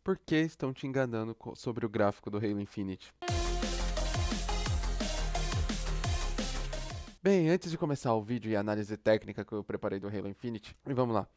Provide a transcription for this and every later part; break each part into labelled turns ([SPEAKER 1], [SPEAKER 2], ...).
[SPEAKER 1] Por que estão te enganando sobre o gráfico do Halo Infinite? Bem, antes de começar o vídeo e a análise técnica que eu preparei do Halo Infinite, e vamos lá.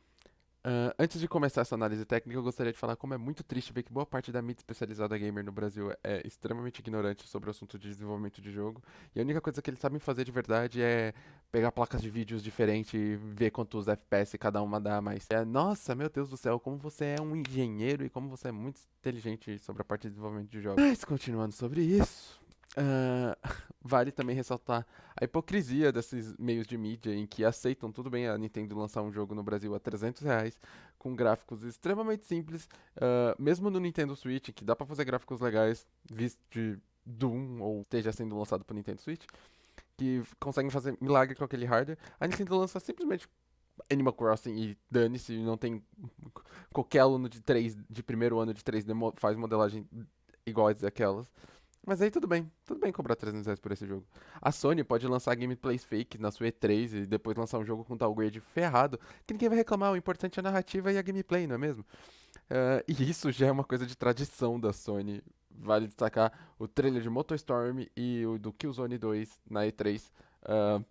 [SPEAKER 1] Antes de começar essa análise técnica, eu gostaria de falar como é muito triste ver que boa parte da mídia especializada gamer no Brasil é extremamente ignorante sobre o assunto de desenvolvimento de jogo. E a única coisa que eles sabem fazer de verdade é pegar placas de vídeos diferentes e ver quantos FPS cada uma dá, mas nossa, meu Deus do céu, como você é um engenheiro e como você é muito inteligente sobre a parte de desenvolvimento de jogos. Mas continuando sobre isso, ah, vale também ressaltar a hipocrisia desses meios de mídia em que aceitam tudo bem a Nintendo lançar um jogo no Brasil a R$ 300, com gráficos extremamente simples, mesmo no Nintendo Switch, que dá pra fazer gráficos legais, visto de Doom ou esteja sendo lançado pro Nintendo Switch, que conseguem fazer milagre com aquele hardware. A Nintendo lança simplesmente Animal Crossing e dane-se, não tem qualquer aluno de primeiro ano de 3D faz modelagem iguais àquelas. Mas aí tudo bem cobrar R$ 300 por esse jogo. A Sony pode lançar gameplays fake na sua E3 e depois lançar um jogo com downgrade ferrado, que ninguém vai reclamar, o importante é a narrativa e a gameplay, não é mesmo? E isso já é uma coisa de tradição da Sony. Vale destacar o trailer de MotoStorm e o do Killzone 2 na E3. Ah,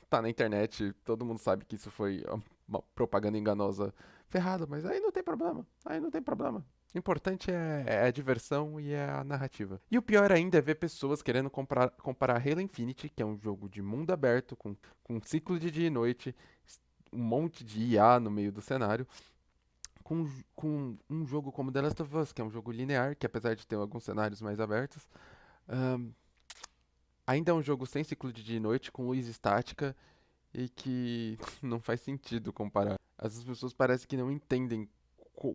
[SPEAKER 1] tá na internet, todo mundo sabe que isso foi uma propaganda enganosa ferrada, mas aí não tem problema, aí não tem problema. O importante é a diversão e é a narrativa. E o pior ainda é ver pessoas querendo comparar Halo Infinite, que é um jogo de mundo aberto, com ciclo de dia e noite, um monte de IA no meio do cenário, com um jogo como The Last of Us, que é um jogo linear, que apesar de ter alguns cenários mais abertos, ahn, ainda é um jogo sem ciclo de dia e noite, com luz estática, e que não faz sentido comparar. As pessoas parecem que não entendem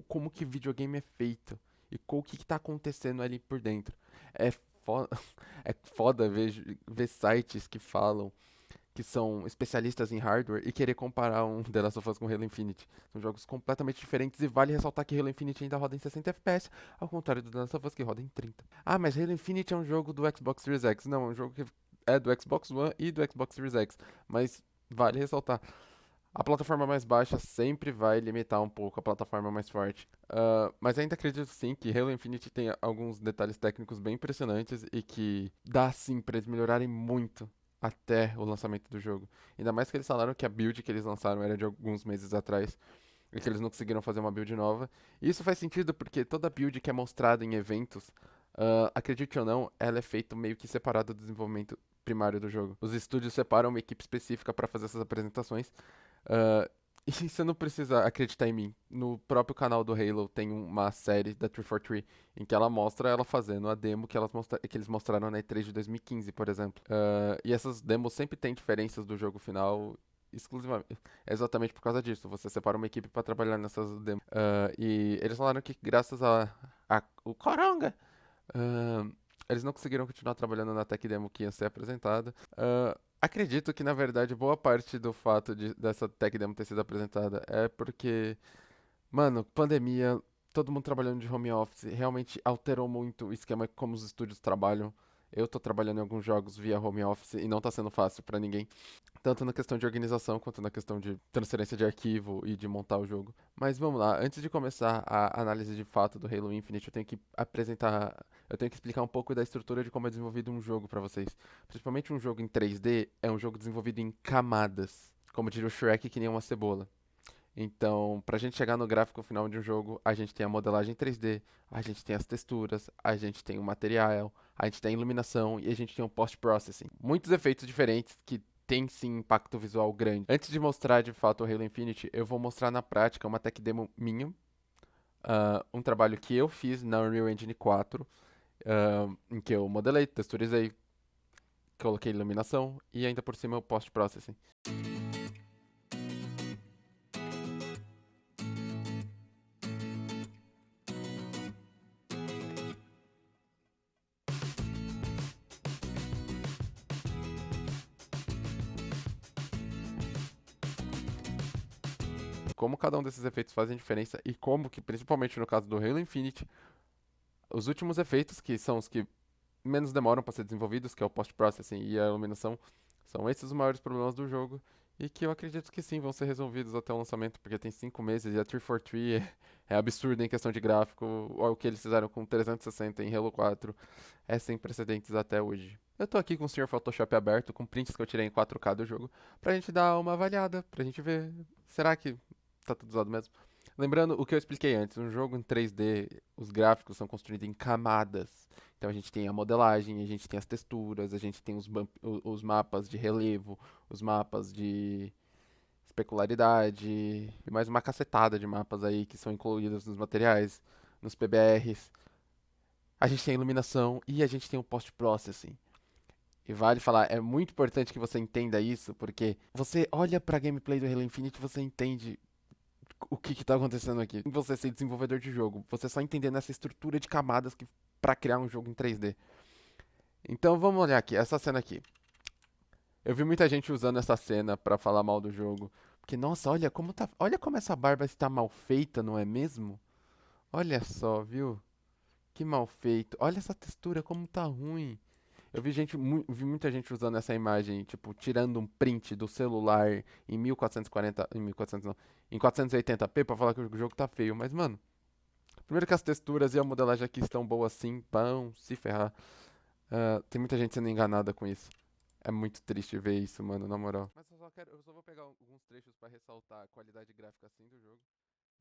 [SPEAKER 1] como que videogame é feito e o que, que tá acontecendo ali por dentro. É foda, é foda ver sites que falam que são especialistas em hardware e querer comparar um The Last of Us com Halo Infinite. São jogos completamente diferentes e vale ressaltar que Halo Infinite ainda roda em 60 FPS, ao contrário do The Last of Us que roda em 30. Ah, mas Halo Infinite é um jogo do Xbox Series X. Não, é um jogo que é do Xbox One e do Xbox Series X. Mas vale ressaltar, a plataforma mais baixa sempre vai limitar um pouco a plataforma mais forte. Mas ainda acredito sim que Halo Infinite tem alguns detalhes técnicos bem impressionantes e que dá sim para eles melhorarem muito até o lançamento do jogo. Ainda mais que eles falaram que a build que eles lançaram era de alguns meses atrás e que eles não conseguiram fazer uma build nova. E isso faz sentido porque toda build que é mostrada em eventos, acredite ou não, ela é feita meio que separada do desenvolvimento primário do jogo. Os estúdios separam uma equipe específica para fazer essas apresentações. Ah, e você não precisa acreditar em mim. No próprio canal do Halo tem uma série da 343 em que ela mostra ela fazendo a demo que eles mostraram na E3 de 2015, por exemplo. E essas demos sempre têm diferenças do jogo final exclusivamente. Exatamente por causa disso. Você separa uma equipe para trabalhar nessas demos. E eles falaram que graças a o Coronga, ah, eles não conseguiram continuar trabalhando na tech demo que ia ser apresentada. Acredito que, na verdade, boa parte do fato dessa tech demo ter sido apresentada é porque, mano, pandemia, todo mundo trabalhando de home office, realmente alterou muito o esquema como os estúdios trabalham. Eu tô trabalhando em alguns jogos via home office e não tá sendo fácil pra ninguém. Tanto na questão de organização quanto na questão de transferência de arquivo e de montar o jogo. Mas vamos lá, antes de começar a análise de fato do Halo Infinite, eu tenho que explicar um pouco da estrutura de como é desenvolvido um jogo pra vocês. Principalmente um jogo em 3D é um jogo desenvolvido em camadas, como diria o Shrek, que nem uma cebola. Então, pra gente chegar no gráfico final de um jogo, a gente tem a modelagem 3D, a gente tem as texturas, a gente tem o material, a gente tem a iluminação e a gente tem o post-processing. Muitos efeitos diferentes que tem sim impacto visual grande. Antes de mostrar de fato o Halo Infinite, eu vou mostrar na prática uma tech demo minha, um trabalho que eu fiz na Unreal Engine 4, em que eu modelei, texturizei, coloquei iluminação e ainda por cima o post-processing. Como cada um desses efeitos fazem diferença e como que, principalmente no caso do Halo Infinite, os últimos efeitos, que são os que menos demoram para ser desenvolvidos, que é o post-processing e a iluminação, são esses os maiores problemas do jogo. E que eu acredito que sim, vão ser resolvidos até o lançamento, porque tem 5 meses e a 343 é absurdo em questão de gráfico. O que eles fizeram com 360 em Halo 4 é sem precedentes até hoje. Eu tô aqui com o Senhor Photoshop aberto, com prints que eu tirei em 4K do jogo, pra gente dar uma avaliada, pra gente ver, será que tá tudo usado mesmo? Lembrando o que eu expliquei antes, um jogo em 3D, os gráficos são construídos em camadas. Então a gente tem a modelagem, a gente tem as texturas, a gente tem os mapas de relevo, os mapas de especularidade e mais uma cacetada de mapas aí que são incluídos nos materiais, nos PBRs. A gente tem a iluminação e a gente tem o post-processing. E vale falar, é muito importante que você entenda isso, porque você olha pra gameplay do Halo Infinite e você entende o que tá acontecendo aqui. Você ser desenvolvedor de jogo, você só entendendo essa estrutura de camadas que para criar um jogo em 3D. Então vamos olhar aqui, essa cena aqui. Eu vi muita gente usando essa cena pra falar mal do jogo, porque nossa, olha como essa barba está mal feita, não é mesmo? Olha só, viu? Que mal feito. Olha essa textura como tá ruim. Eu vi muita gente usando essa imagem, tipo, tirando um print do celular em 1440, em 1400 não, em 480p pra falar que o jogo tá feio, mas mano, primeiro que as texturas e a modelagem aqui estão boas assim, pão, se ferrar. Ah, tem muita gente sendo enganada com isso. É muito triste ver isso, mano, na moral. Mas eu só vou pegar alguns trechos pra ressaltar a qualidade gráfica assim do jogo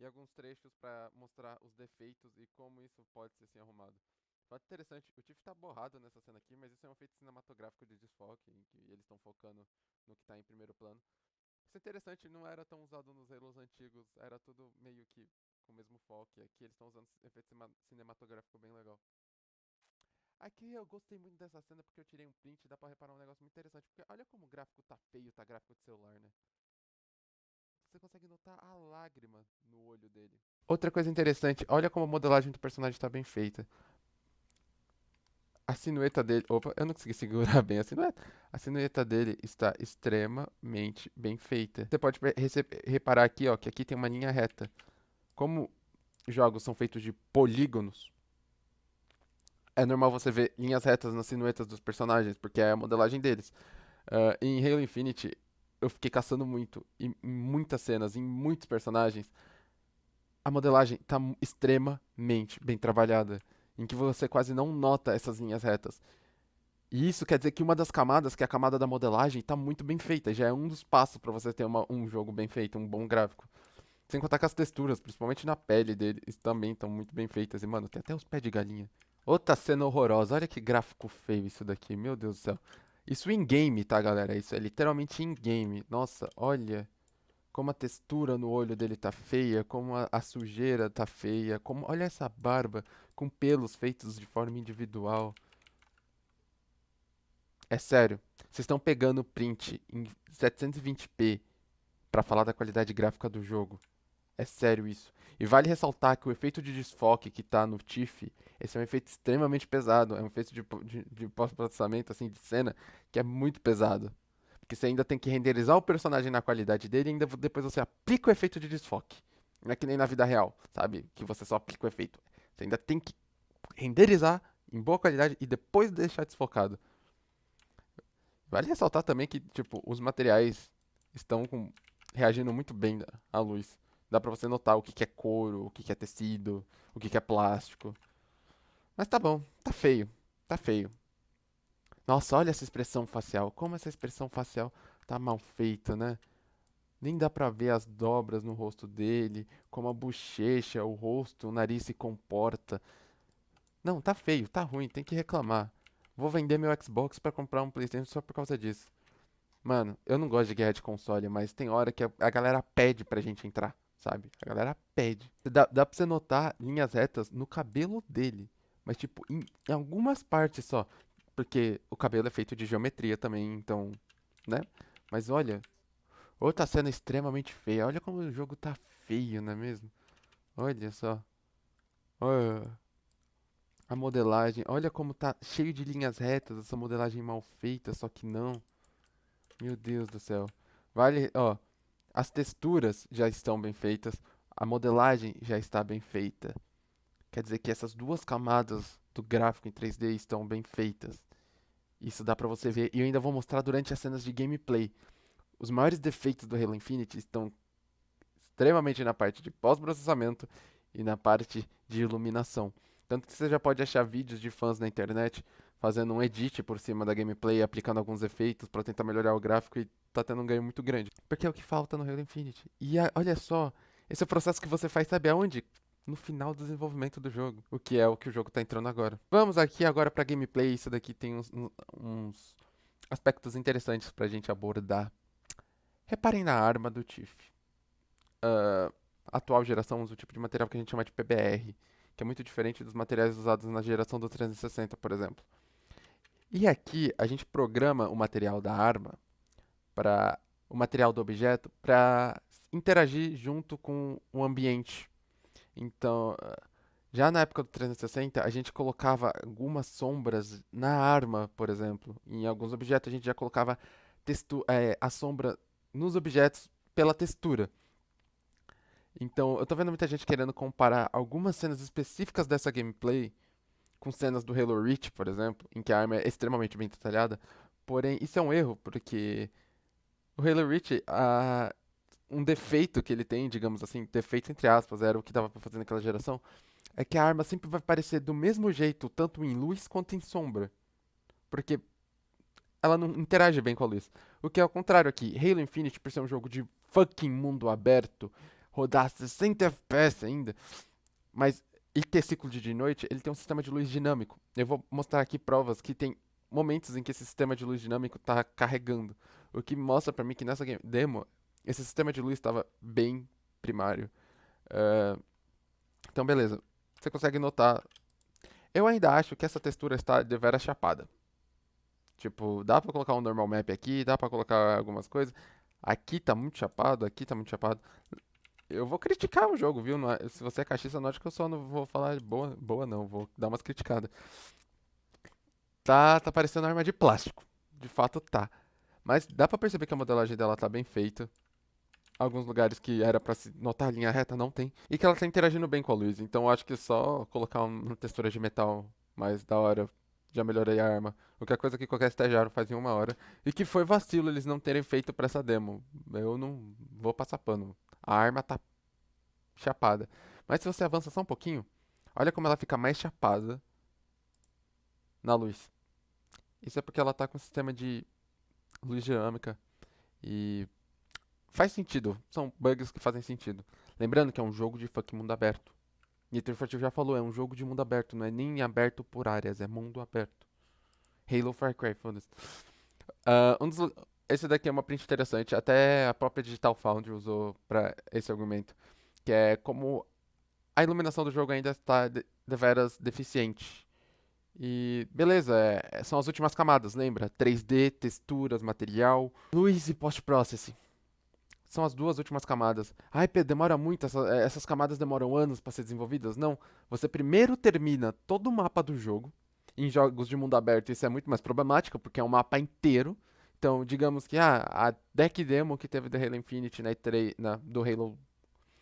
[SPEAKER 1] e alguns trechos pra mostrar os defeitos e como isso pode ser assim arrumado. Fato interessante, o Tiff tá borrado nessa cena aqui, mas isso é um efeito cinematográfico de desfoque, em que eles estão focando no que tá em primeiro plano. Isso é interessante, não era tão usado nos Halos antigos, era tudo meio que com o mesmo foco, e aqui eles estão usando efeito cinematográfico bem legal. Aqui eu gostei muito dessa cena porque eu tirei um print e dá pra reparar um negócio muito interessante. Porque olha como o gráfico tá feio, tá gráfico de celular, né? Você consegue notar a lágrima no olho dele. Outra coisa interessante, olha como a modelagem do personagem tá bem feita. A sinueta dele. Opa, eu não consegui segurar bem a sinueta. A sinueta dele está extremamente bem feita. Você pode reparar aqui, ó, que aqui tem uma linha reta. Como jogos são feitos de polígonos, é normal você ver linhas retas nas sinuetas dos personagens, porque é a modelagem deles. Em Halo Infinite, eu fiquei caçando muito, em muitas cenas, em muitos personagens, a modelagem tá extremamente bem trabalhada, em que você quase não nota essas linhas retas. E isso quer dizer que uma das camadas, que é a camada da modelagem, tá muito bem feita, já é um dos passos pra você ter um jogo bem feito, um bom gráfico. Sem contar que as texturas, principalmente na pele deles, também estão muito bem feitas. E, mano, tem até os pés de galinha. Outra cena horrorosa. Olha que gráfico feio isso daqui. Meu Deus do céu. Isso in-game, tá, galera? Isso é literalmente in-game. Nossa, olha como a textura no olho dele tá feia. Como a sujeira tá feia. Olha essa barba com pelos feitos de forma individual. É sério. Vocês estão pegando print em 720p pra falar da qualidade gráfica do jogo. É sério isso. E vale ressaltar que o efeito de desfoque que tá no Tiff, esse é um efeito extremamente pesado. É um efeito de pós-processamento, assim, de cena, que é muito pesado. Porque você ainda tem que renderizar o personagem na qualidade dele e ainda depois você aplica o efeito de desfoque. Não é que nem na vida real, sabe? Que você só aplica o efeito. Você ainda tem que renderizar em boa qualidade e depois deixar desfocado. Vale ressaltar também que, tipo, os materiais estão reagindo muito bem à luz. Dá pra você notar o que que é couro, o que que é tecido, o que que é plástico. Mas tá bom, tá feio, tá feio. Nossa, olha essa expressão facial. Como essa expressão facial tá mal feita, né? Nem dá pra ver as dobras no rosto dele, como a bochecha, o rosto, o nariz se comporta. Não, tá feio, tá ruim, tem que reclamar. Vou vender meu Xbox pra comprar um PlayStation só por causa disso. Mano, eu não gosto de guerra de console, mas tem hora que a galera pede pra gente entrar, sabe? A galera pede. Dá pra você notar linhas retas no cabelo dele. Mas, tipo, em algumas partes só. Porque o cabelo é feito de geometria também, então, né? Mas olha, outra cena extremamente feia. Olha como o jogo tá feio, não é mesmo? Olha só. Olha a modelagem. Olha como tá cheio de linhas retas, essa modelagem mal feita, só que não. Meu Deus do céu. Vale, ó, as texturas já estão bem feitas, a modelagem já está bem feita. Quer dizer que essas duas camadas do gráfico em 3D estão bem feitas. Isso dá pra você ver. E eu ainda vou mostrar durante as cenas de gameplay. os maiores defeitos do Halo Infinite estão extremamente na parte de pós-processamento e na parte de iluminação. Tanto que você já pode achar vídeos de fãs na internet fazendo um edit por cima da gameplay, aplicando alguns efeitos para tentar melhorar o gráfico e tá tendo um ganho muito grande. Porque é o que falta no Halo Infinite. E olha só, esse é o processo que você faz, sabe aonde? No final do desenvolvimento do jogo, o que é o que o jogo tá entrando agora. Vamos aqui agora pra gameplay, isso daqui tem uns aspectos interessantes pra gente abordar. Reparem na arma do Tiff. ah, Atual geração usa o tipo de material que a gente chama de PBR, que é muito diferente dos materiais usados na geração do 360, por exemplo. E aqui a gente programa o material da arma para o material do objeto para interagir junto com o ambiente. Então, já na época do 360, a gente colocava algumas sombras na arma, por exemplo. Em alguns objetos a gente já colocava a sombra nos objetos pela textura. Então, eu tô vendo muita gente querendo comparar algumas cenas específicas dessa gameplay com cenas do Halo Reach, por exemplo, em que a arma é extremamente bem detalhada. Porém, isso é um erro, porque o Halo Reach, um defeito que ele tem, digamos assim, defeito entre aspas, era o que dava pra fazer naquela geração, é que a arma sempre vai parecer do mesmo jeito, tanto em luz quanto em sombra. Porque ela não interage bem com a luz. O que é ao contrário aqui. Halo Infinite, por ser um jogo de fucking mundo aberto, rodar 60 FPS ainda, mas e ter ciclo de dia e noite, ele tem um sistema de luz dinâmico. Eu vou mostrar aqui provas que tem momentos em que esse sistema de luz dinâmico está carregando. O que mostra pra mim que nessa demo, esse sistema de luz estava bem primário. Ah, então, beleza. Você consegue notar. Eu ainda acho que essa textura está deveras chapada. Tipo, dá pra colocar um normal map aqui, dá pra colocar algumas coisas. Aqui tá muito chapado, aqui tá muito chapado. Eu vou criticar o jogo, viu? Se você é cachista, note que eu só não vou falar boa, boa não, vou dar umas criticadas. Tá parecendo arma de plástico. De fato tá. Mas dá pra perceber que a modelagem dela tá bem feita. Alguns lugares que era pra se notar a linha reta, não tem. E que ela tá interagindo bem com a luz. Então eu acho que só colocar uma textura de metal mais da hora já melhorei a arma. Qualquer coisa que qualquer estagiário faz em uma hora. E que foi vacilo eles não terem feito pra essa demo. Eu não vou passar pano. A arma tá chapada. Mas se você avança só um pouquinho, olha como ela fica mais chapada na luz. Isso é porque ela tá com um sistema de luz dinâmica e faz sentido. São bugs que fazem sentido. Lembrando que é um jogo de fucking mundo aberto. Nitro Fortivo já falou, é um jogo de mundo aberto, não é nem aberto por áreas, é mundo aberto. Halo Far Cry, foda-se. Ah, esse daqui é uma print interessante, até a própria Digital Foundry usou pra esse argumento, que é como a iluminação do jogo ainda está deveras deficiente. E beleza, são as últimas camadas, lembra? 3D, texturas, material, luz e post-processing. São as duas últimas camadas. Ai, Pedro, demora muito, essas camadas demoram anos para ser desenvolvidas? Não. Você primeiro termina todo o mapa do jogo. Em jogos de mundo aberto isso é muito mais problemático, porque é um mapa inteiro. Então, digamos que a deck demo que teve do Halo Infinite na E3, do Halo.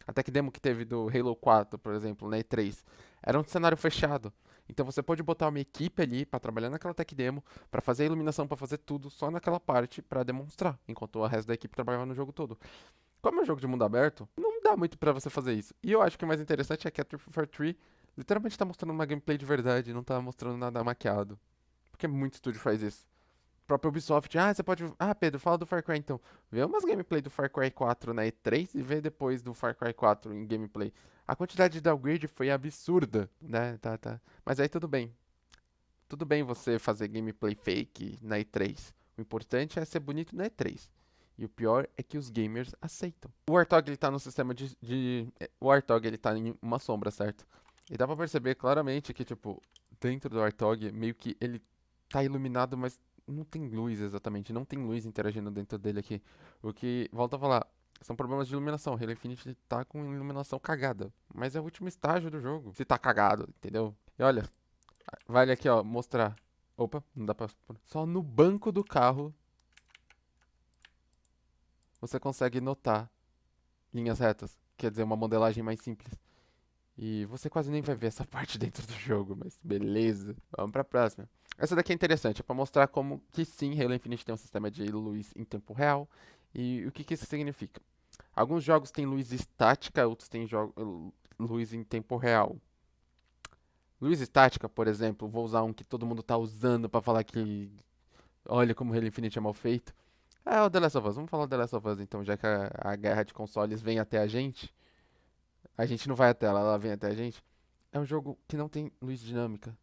[SPEAKER 1] A tech demo que teve do Halo 4, por exemplo, na E3, era um cenário fechado. Então você pode botar uma equipe ali para trabalhar naquela tech demo, para fazer a iluminação, para fazer tudo só naquela parte para demonstrar, enquanto o resto da equipe trabalhava no jogo todo. Como é um jogo de mundo aberto, não dá muito pra você fazer isso. E eu acho que o mais interessante é que a 343 literalmente tá mostrando uma gameplay de verdade, não tá mostrando nada maquiado. Porque muito estúdio faz isso. O próprio Ubisoft, você pode. Ah, Pedro, fala do Far Cry então. Vê umas gameplay do Far Cry 4 na E3 e vê depois do Far Cry 4 em gameplay. A quantidade de downgrade foi absurda, né? Tá. Mas aí tudo bem. Tudo bem você fazer gameplay fake na E3. O importante é ser bonito na E3. E o pior é que os gamers aceitam. O Warthog ele tá no sistema o Warthog ele tá em uma sombra, certo? E dá pra perceber claramente que, tipo, dentro do Warthog, meio que ele tá iluminado, mas não tem luz exatamente. Não tem luz interagindo dentro dele aqui. O que, volta a falar, são problemas de iluminação. Halo Infinite tá com iluminação cagada. Mas é o último estágio do jogo. Se tá cagado, entendeu? E olha, vale aqui, ó, mostrar. Opa, não dá pra. Só no banco do carro você consegue notar linhas retas. Quer dizer, uma modelagem mais simples. E você quase nem vai ver essa parte dentro do jogo, mas beleza. Vamos pra próxima. Essa daqui é interessante, é pra mostrar como que sim, Halo Infinite tem um sistema de luz em tempo real E o que que isso significa? Alguns jogos têm luz estática, outros têm luz em tempo real. Luz estática, por exemplo, vou usar um que todo mundo tá usando pra falar que olha como Halo Infinite é mal feito. É o The Last of Us. Vamos falar do The Last of Us então, já que a guerra de consoles vem até a gente não vai até ela, ela vem até a gente. É um jogo que não tem luz dinâmica.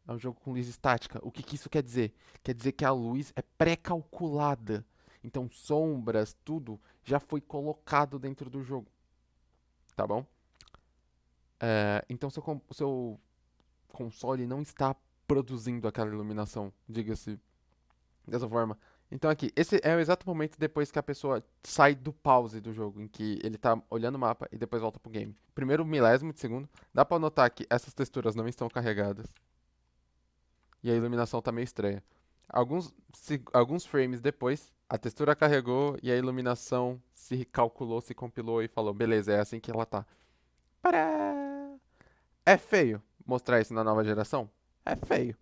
[SPEAKER 1] É um jogo com luz estática. O que que isso quer dizer? Quer dizer que a luz é pré-calculada. Então, sombras, tudo já foi colocado dentro do jogo, tá bom? Então, seu console não está produzindo aquela iluminação, diga-se dessa forma. Então, aqui, esse é o exato momento depois que a pessoa sai do pause do jogo, em que ele tá olhando o mapa e depois volta pro game. Primeiro milésimo de segundo, dá pra notar que essas texturas não estão carregadas e a iluminação tá meio estranha. Alguns frames depois, a textura carregou e a iluminação se calculou, se compilou e falou: beleza, é assim que ela tá. Pará! É feio mostrar isso na nova geração? É feio.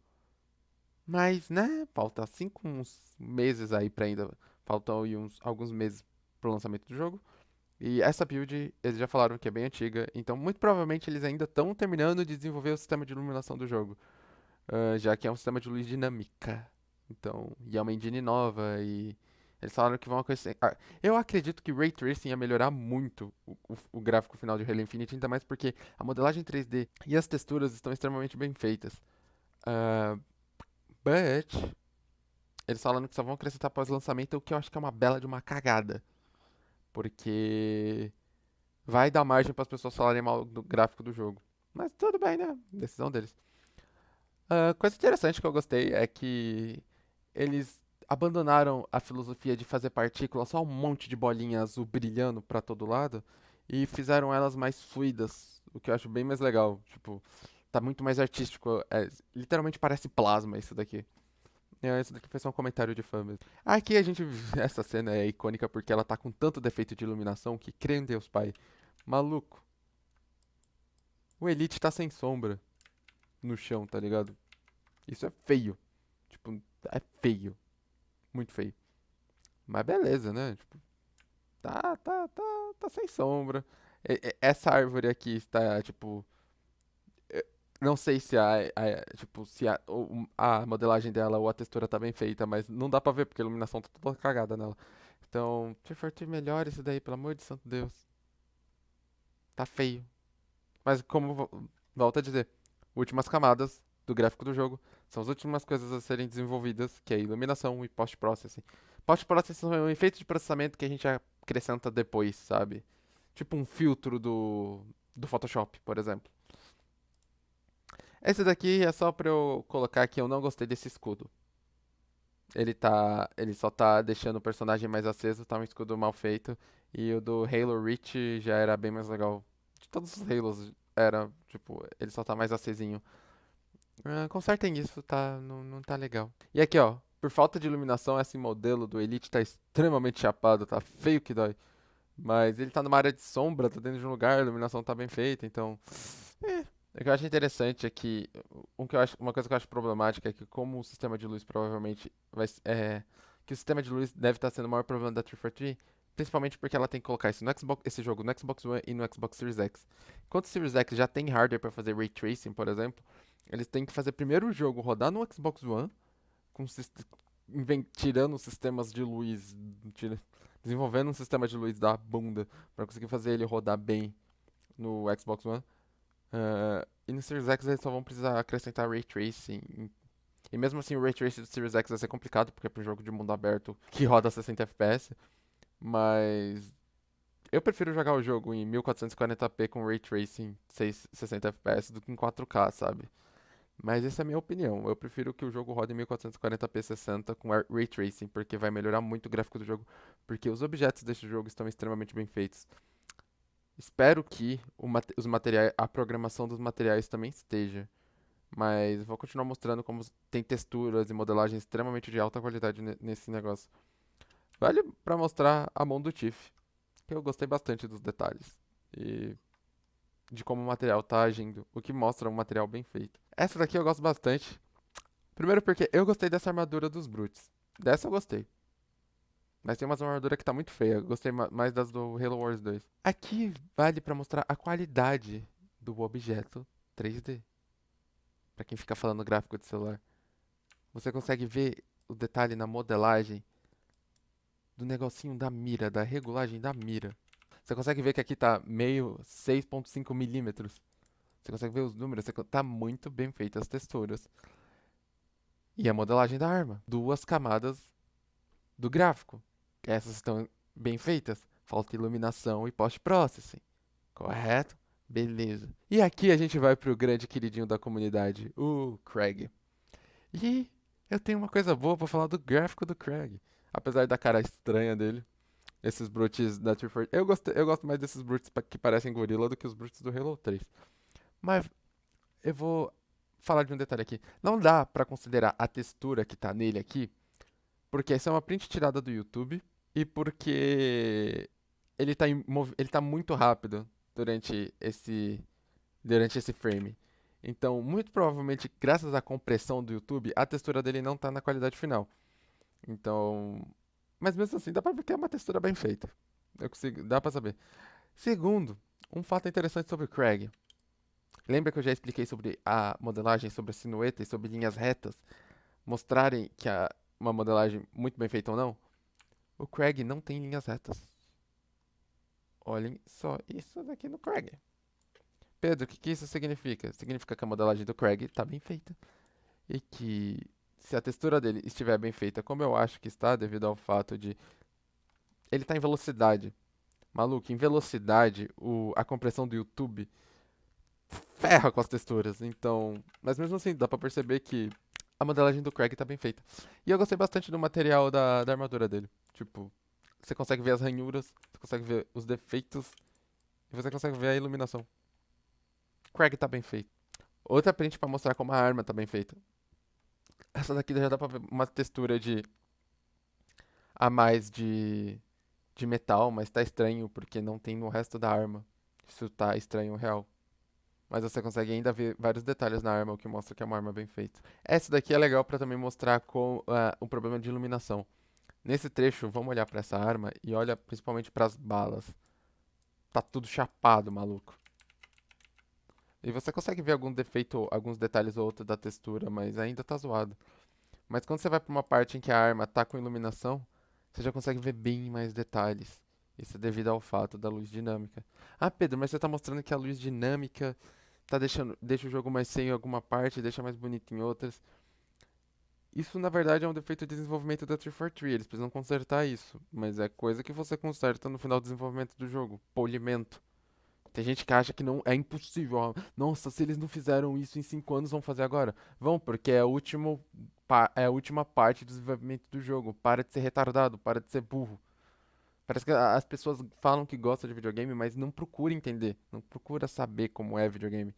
[SPEAKER 1] Mas, né, falta uns meses aí pra ainda. Faltam aí alguns meses pro lançamento do jogo. E essa build, eles já falaram que é bem antiga, então muito provavelmente eles ainda estão terminando de desenvolver o sistema de iluminação do jogo. Já que é um sistema de luz dinâmica. Então, e é uma engine nova e eles falaram que vão acrescentar. Eu acredito que Ray Tracing ia melhorar muito o gráfico final de Halo Infinite, ainda mais porque a modelagem 3D e as texturas estão extremamente bem feitas. Ah, but eles falaram que só vão acrescentar pós-lançamento, o que eu acho que é uma bela de uma cagada. Porque vai dar margem para as pessoas falarem mal do gráfico do jogo. Mas tudo bem, né? Decisão deles. Coisa interessante que eu gostei é que eles abandonaram a filosofia de fazer partículas, só um monte de bolinha azul brilhando pra todo lado, e fizeram elas mais fluidas, o que eu acho bem mais legal. Tipo, tá muito mais artístico. Literalmente parece plasma isso daqui. Isso daqui foi só um comentário de fã mesmo. Aqui a gente. Essa cena é icônica porque ela tá com tanto defeito de iluminação que, crê em Deus, pai. Maluco. O Elite tá sem sombra no chão, tá ligado? Isso é feio. Tipo, é feio. Muito feio. Mas beleza, né? Tipo, tá sem sombra. Essa árvore aqui está, tipo. Não sei se tipo, se a modelagem dela ou a textura tá bem feita, mas não dá pra ver porque a iluminação tá toda cagada nela. Então, Triforty melhora isso daí, pelo amor de santo Deus. Tá feio. Mas como volto a dizer, últimas camadas do gráfico do jogo são as últimas coisas a serem desenvolvidas, que é iluminação e post-processing. Post-processing é um efeito de processamento que a gente acrescenta depois, sabe? Tipo um filtro do Photoshop, por exemplo. Esse daqui é só pra eu colocar que eu não gostei desse escudo. Ele só tá deixando o personagem mais aceso, tá um escudo mal feito. E o do Halo Reach já era bem mais legal. De todos os Halos era, tipo, ele só tá mais acesinho. Consertem isso, tá? Não, não tá legal. E aqui, ó, por falta de iluminação, esse modelo do Elite tá extremamente chapado, tá feio que dói. Mas ele tá numa área de sombra, tá dentro de um lugar, a iluminação tá bem feita, então. O que eu acho interessante é que uma coisa que eu acho problemática é que como o sistema de luz provavelmente que o sistema de luz deve estar sendo o maior problema da 343, principalmente porque ela tem que colocar isso no Xbox, esse jogo no Xbox One e no Xbox Series X. Enquanto o Series X já tem hardware para fazer ray tracing, por exemplo, eles têm que fazer primeiro o jogo rodar no Xbox One, com tirando sistemas de luz, desenvolvendo um sistema de luz da bunda para conseguir fazer ele rodar bem no Xbox One. E no Series X eles só vão precisar acrescentar Ray Tracing. E mesmo assim o Ray Tracing do Series X vai ser complicado, porque é para um jogo de mundo aberto que roda 60 FPS. Mas eu prefiro jogar o jogo em 1440p com Ray Tracing 60 FPS do que em 4K, sabe? Mas essa é a minha opinião. Eu prefiro que o jogo rode em 1440p 60 com Ray Tracing, porque vai melhorar muito o gráfico do jogo, porque os objetos deste jogo estão extremamente bem feitos. Espero que os materiais, a programação dos materiais também esteja. Mas vou continuar mostrando como tem texturas e modelagem extremamente de alta qualidade nesse negócio. Vale pra mostrar a mão do Tiff, que eu gostei bastante dos detalhes e de como o material tá agindo, o que mostra um material bem feito. Essa daqui eu gosto bastante. Primeiro porque eu gostei dessa armadura dos Brutes. Dessa eu gostei. Mas tem umas armaduras que tá muito feia. Eu gostei mais das do Halo Wars 2. Aqui vale pra mostrar a qualidade do objeto 3D. Pra quem fica falando gráfico de celular. Você consegue ver o detalhe na modelagem do negocinho da mira, da regulagem da mira. Você consegue ver que aqui tá meio 6.5 milímetros. Você consegue ver os números, tá muito bem feita as texturas. E a modelagem da arma. Duas camadas do gráfico. Essas estão bem feitas. Falta iluminação e post-processing. Correto? Beleza. E aqui a gente vai pro grande queridinho da comunidade, o Craig. E eu tenho uma coisa boa pra falar do gráfico do Craig. Apesar da cara estranha dele. Esses brutes da 340. Eu gosto mais desses brutes que parecem gorila do que os brutes do Halo 3. Mas eu vou falar de um detalhe aqui. Não dá pra considerar a textura que tá nele aqui, porque essa é uma print tirada do YouTube e porque ele tá muito rápido durante esse frame. Então, muito provavelmente, graças à compressão do YouTube, a textura dele não tá na qualidade final. Então, mas mesmo assim, dá pra ver que é uma textura bem feita. Dá pra saber. Segundo, um fato interessante sobre o Craig. Lembra que eu já expliquei sobre a modelagem, sobre a silhueta e sobre linhas retas, mostrarem que é uma modelagem muito bem feita ou não? O Craig não tem linhas retas. Olhem só isso daqui no Craig. Pedro, o que isso significa? Significa que a modelagem do Craig está bem feita. E que se a textura dele estiver bem feita, como eu acho que está, devido ao fato de ele está em velocidade. Maluco, em velocidade, a compressão do YouTube ferra com as texturas. Então, mas mesmo assim, dá pra perceber que a modelagem do Craig tá bem feita. E eu gostei bastante do material da armadura dele. Tipo, você consegue ver as ranhuras, você consegue ver os defeitos e você consegue ver a iluminação. Craig tá bem feito. Outra print pra mostrar como a arma tá bem feita. Essa daqui já dá pra ver uma textura de a mais de metal, mas tá estranho porque não tem no resto da arma. Isso tá estranho real. Mas você consegue ainda ver vários detalhes na arma, o que mostra que é uma arma bem feita. Essa daqui é legal pra também mostrar o problema de iluminação. Nesse trecho, vamos olhar pra essa arma e olha principalmente pras balas. Tá tudo chapado, maluco. E você consegue ver algum defeito, alguns detalhes ou outros da textura, mas ainda tá zoado. Mas quando você vai pra uma parte em que a arma tá com iluminação, você já consegue ver bem mais detalhes. Isso é devido ao fato da luz dinâmica. Ah, Pedro, mas você tá mostrando que a luz dinâmica deixa o jogo mais feio em alguma parte, deixa mais bonito em outras. Isso, na verdade, é um defeito de desenvolvimento da 343. Eles precisam consertar isso. Mas é coisa que você conserta no final do desenvolvimento do jogo. Polimento. Tem gente que acha que não é impossível. Ó. Nossa, se eles não fizeram isso em 5 anos, vão fazer agora. Vão, porque é a última parte do desenvolvimento do jogo. Para de ser retardado, para de ser burro. Parece que as pessoas falam que gostam de videogame, mas não procura entender. Não procura saber como é videogame.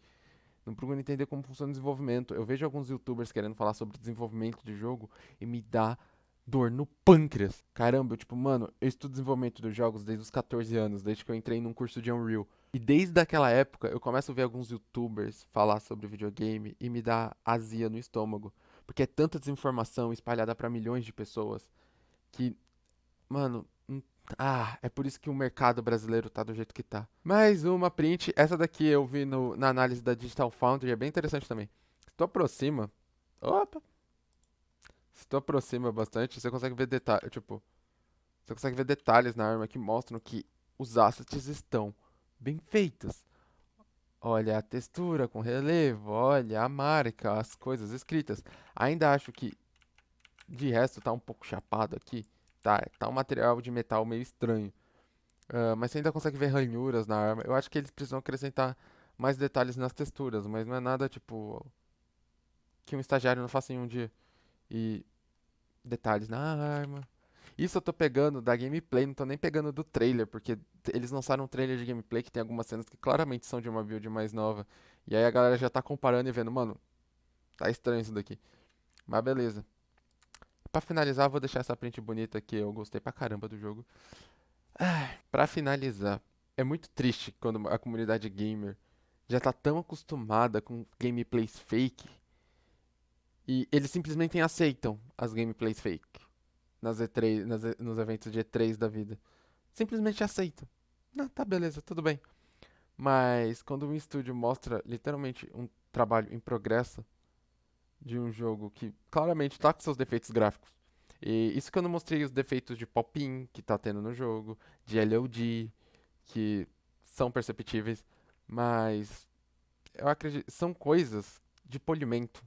[SPEAKER 1] Não procura entender como funciona o desenvolvimento. Eu vejo alguns YouTubers querendo falar sobre desenvolvimento de jogo e me dá dor no pâncreas. Caramba, eu tipo, mano, eu estudo desenvolvimento dos jogos desde os 14 anos, desde que eu entrei num curso de Unreal. E desde aquela época eu começo a ver alguns YouTubers falar sobre videogame e me dá azia no estômago. Porque é tanta desinformação espalhada pra milhões de pessoas que, mano, é por isso que o mercado brasileiro tá do jeito que tá. Mais uma print. Essa daqui eu vi na análise da Digital Foundry, é bem interessante também. Se tu aproxima. Opa! Se tu aproxima bastante, você consegue ver detalhes. Tipo, você consegue ver detalhes na arma que mostram que os assets estão bem feitos. Olha a textura com relevo, olha a marca, as coisas escritas. Ainda acho que de resto tá um pouco chapado aqui. Tá um material de metal meio estranho. Mas você ainda consegue ver ranhuras na arma. Eu acho que eles precisam acrescentar mais detalhes nas texturas, mas não é nada tipo que um estagiário não faça em um dia. E detalhes na arma. Isso eu tô pegando da gameplay, não tô nem pegando do trailer, porque eles lançaram um trailer de gameplay que tem algumas cenas que claramente são de uma build mais nova. E aí a galera já tá comparando e vendo, mano, tá estranho isso daqui. Mas beleza. Pra finalizar, eu vou deixar essa print bonita que eu gostei pra caramba do jogo. Pra finalizar, é muito triste quando a comunidade gamer já tá tão acostumada com gameplays fake e eles simplesmente aceitam as gameplays fake. nas E3, nos eventos de E3 da vida. Simplesmente aceito. Não, tá beleza, tudo bem. Mas quando um estúdio mostra literalmente um trabalho em progresso de um jogo que claramente tá com seus defeitos gráficos. E isso que eu não mostrei os defeitos de pop-in que tá tendo no jogo, de LOD, que são perceptíveis, mas eu acredito, são coisas de polimento.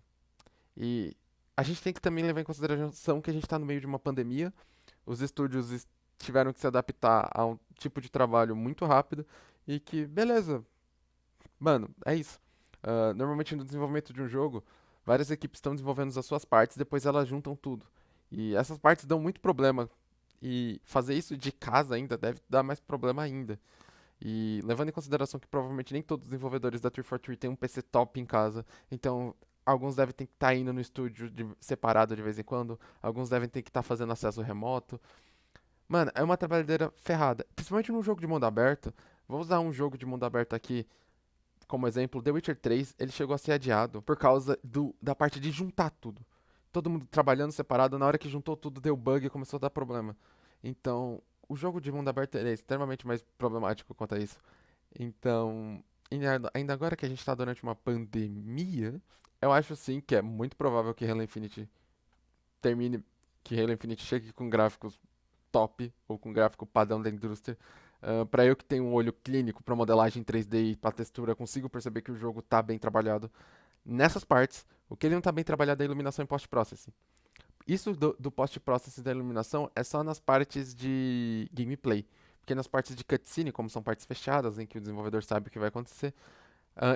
[SPEAKER 1] E a gente tem que também levar em consideração que a gente tá no meio de uma pandemia, os estúdios tiveram que se adaptar a um tipo de trabalho muito rápido e que, beleza, mano, é isso. Normalmente no desenvolvimento de um jogo, várias equipes estão desenvolvendo as suas partes, depois elas juntam tudo. E essas partes dão muito problema. E fazer isso de casa ainda deve dar mais problema ainda. E levando em consideração que provavelmente nem todos os desenvolvedores da 343 têm um PC top em casa, então alguns devem ter que estar indo no estúdio separado de vez em quando, alguns devem ter que estar fazendo acesso remoto. Mano, é uma trabalhadeira ferrada. Principalmente num jogo de mundo aberto. Vou usar um jogo de mundo aberto aqui como exemplo, The Witcher 3, ele chegou a ser adiado por causa da parte de juntar tudo. Todo mundo trabalhando separado, na hora que juntou tudo deu bug e começou a dar problema. Então, o jogo de mundo aberto ele é extremamente mais problemático quanto a isso. Então, ainda agora que a gente tá durante uma pandemia, eu acho sim que é muito provável que Halo Infinite termine, que Halo Infinite chegue com gráficos top ou com gráfico padrão da indústria. Para eu que tenho um olho clínico para modelagem 3D e para textura, consigo perceber que o jogo tá bem trabalhado nessas partes. O que ele não tá bem trabalhado é a iluminação em post-processing. Isso do post-processing da iluminação é só nas partes de gameplay. Porque nas partes de cutscene, como são partes fechadas, em que o desenvolvedor sabe o que vai acontecer,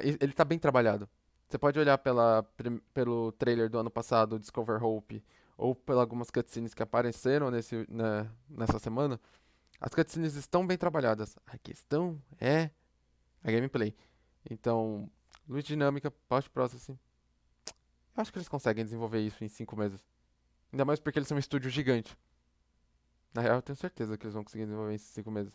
[SPEAKER 1] ele tá bem trabalhado. Você pode olhar pelo trailer do ano passado, Discover Hope, ou pelas algumas cutscenes que apareceram nessa semana. As cutscenes estão bem trabalhadas. A questão é a gameplay. Então, luz dinâmica, post-processing. Eu acho que eles conseguem desenvolver isso em 5 meses. Ainda mais porque eles são um estúdio gigante. Na real, eu tenho certeza que eles vão conseguir desenvolver isso em 5 meses.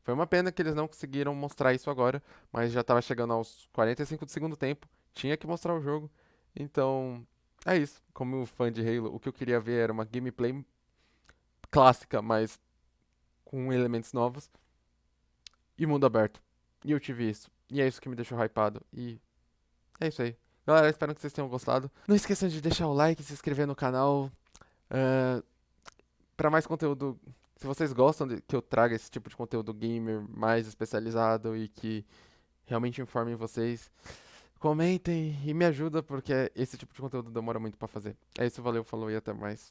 [SPEAKER 1] Foi uma pena que eles não conseguiram mostrar isso agora, mas já estava chegando aos 45 do segundo tempo. Tinha que mostrar o jogo. Então, é isso. Como fã de Halo, o que eu queria ver era uma gameplay clássica, mas com elementos novos. E mundo aberto. E eu tive isso. E é isso que me deixou hypado. E é isso aí. Galera, espero que vocês tenham gostado. Não esqueçam de deixar o like, se inscrever no canal. Uh, para mais conteúdo, se vocês gostam de que eu traga esse tipo de conteúdo gamer mais especializado e que realmente informem vocês, comentem e me ajuda porque esse tipo de conteúdo demora muito pra fazer. É isso, valeu, falou e até mais.